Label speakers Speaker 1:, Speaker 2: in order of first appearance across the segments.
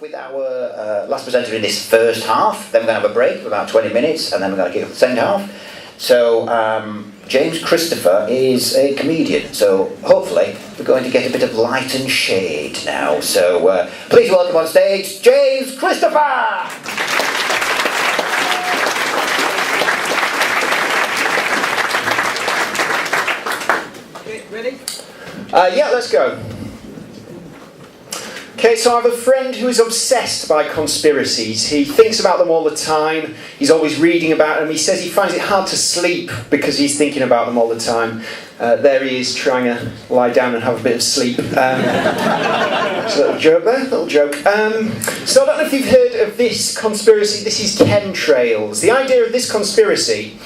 Speaker 1: off with our last presenter in this first half. Then we're going to have a break for about 20 minutes, and then we're going to kick off the second half. So, James Christopher is a comedian, so hopefully we're going to get a bit of light and shade now. So, please welcome on stage, James Christopher!
Speaker 2: Okay, ready?
Speaker 1: Yeah, let's go. Okay, so I have a friend who is obsessed by conspiracies. He thinks about them all the time. He's always reading about them. He says he finds it hard to sleep because he's thinking about them all the time. There he is trying to lie down and have a bit of sleep. It's a little joke there, little joke. So I don't know if you've heard of this conspiracy. This is chemtrails. The idea of this conspiracy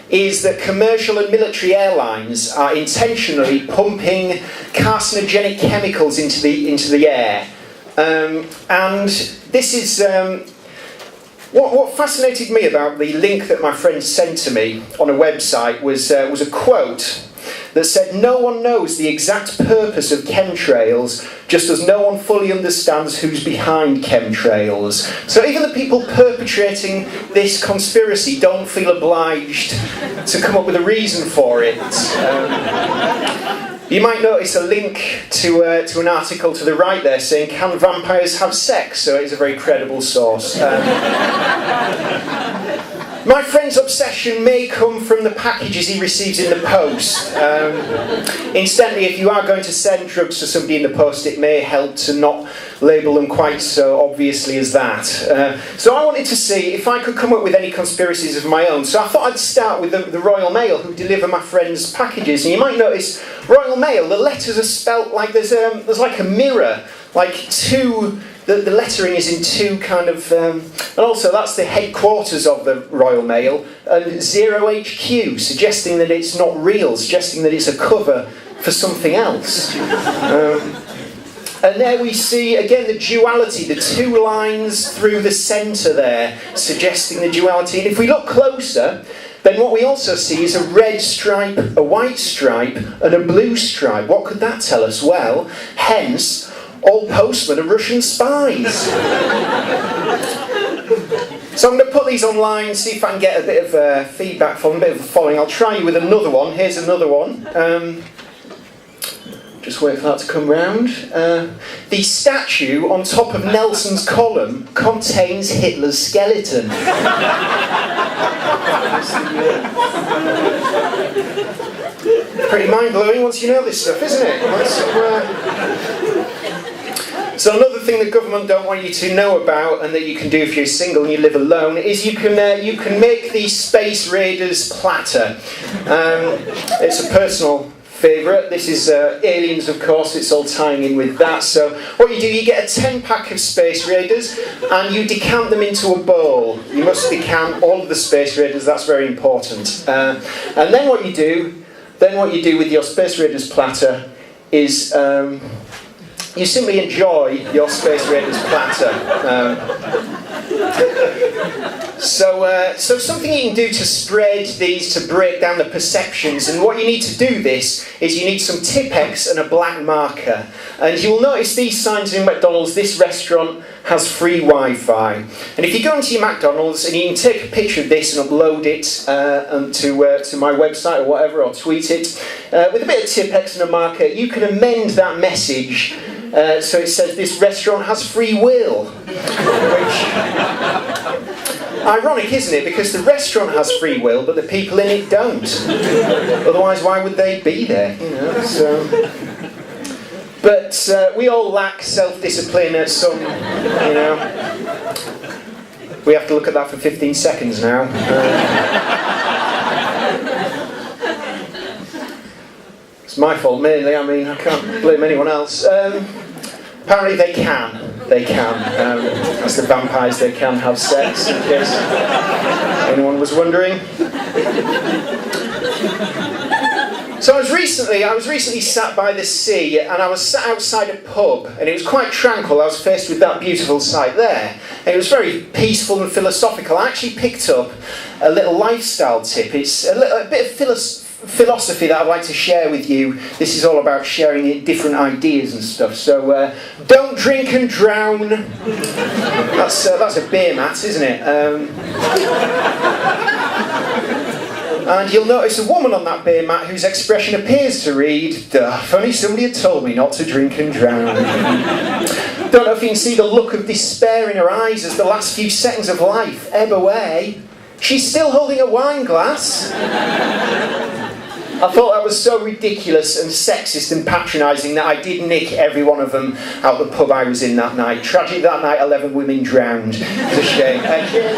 Speaker 1: is that commercial and military airlines are intentionally pumping carcinogenic chemicals into the air. And this is what fascinated me about the link that my friend sent to me on a website was a quote that said, "No one knows the exact purpose of chemtrails, just as no one fully understands who's behind chemtrails." So even the people perpetrating this conspiracy don't feel obliged to come up with a reason for it. You might notice a link to an article to the right there saying, "Can vampires have sex?" So it's a very credible source. My friend's obsession may come from the packages he receives in the post. Incidentally, if you are going to send drugs to somebody in the post, it may help to not label them quite so obviously as that. So I wanted to see if I could come up with any conspiracies of my own. So I thought I'd start with the Royal Mail, who deliver my friend's packages. And you might notice, Royal Mail, the letters are spelt like there's like a mirror, like two. The lettering is in two kind of... and also that's the headquarters of the Royal Mail, and 0HQ, suggesting that it's not real, suggesting that it's a cover for something else. And there we see, again, the duality, the two lines through the centre there, suggesting the duality. And if we look closer, then what we also see is a red stripe, a white stripe, and a blue stripe. What could that tell us? Well, hence, all postmen are Russian spies. So I'm going to put these online, see if I can get a bit of feedback from them, a bit of a following. I'll try you with another one. Here's another one. Just wait for that to come round. The statue on top of Nelson's column contains Hitler's skeleton. Pretty mind-blowing once you know this stuff, isn't it? So another thing the government don't want you to know about, and that you can do if you're single and you live alone, is you can make the Space Raiders platter. It's a personal favourite. This is Aliens, of course. It's all tying in with that. So what you do, you get a 10-pack of Space Raiders and you decant them into a bowl. You must decant all of the Space Raiders. That's very important. And then what you do with your Space Raiders platter is you simply enjoy your Space Raiders platter. So something you can do to spread these, to break down the perceptions, and what you need to do this is you need some Tipp-Ex and a black marker. And you will notice these signs in McDonald's. This restaurant has free Wi-Fi. And if you go into your McDonald's and you can take a picture of this and upload it to my website or whatever, or tweet it, with a bit of Tipp-Ex and a marker, you can amend that message so it says this restaurant has free will. Which, ironic, isn't it? Because the restaurant has free will, but the people in it don't. Otherwise, why would they be there? You know. So, but we all lack self-discipline at some. You know, we have to look at that for 15 seconds now. It's my fault mainly. I mean, I can't blame anyone else. Apparently, they can. They can. As the vampires, they can have sex. In case anyone was wondering. So I was recently sat by the sea, and I was sat outside a pub, and it was quite tranquil. I was faced with that beautiful sight there, and it was very peaceful and philosophical. I actually picked up a little lifestyle tip. It's a bit of philosophy that I'd like to share with you. This is all about sharing different ideas and stuff. So, don't drink and drown. That's a beer mat, isn't it? And you'll notice a woman on that beer mat whose expression appears to read, "Duh, if only somebody had told me not to drink and drown." Don't know if you can see the look of despair in her eyes as the last few seconds of life ebb away. She's still holding a wine glass. I thought that was so ridiculous and sexist and patronising that I did nick every one of them out the pub I was in that night. Tragic that night, 11 women drowned. It's a shame. Cheers.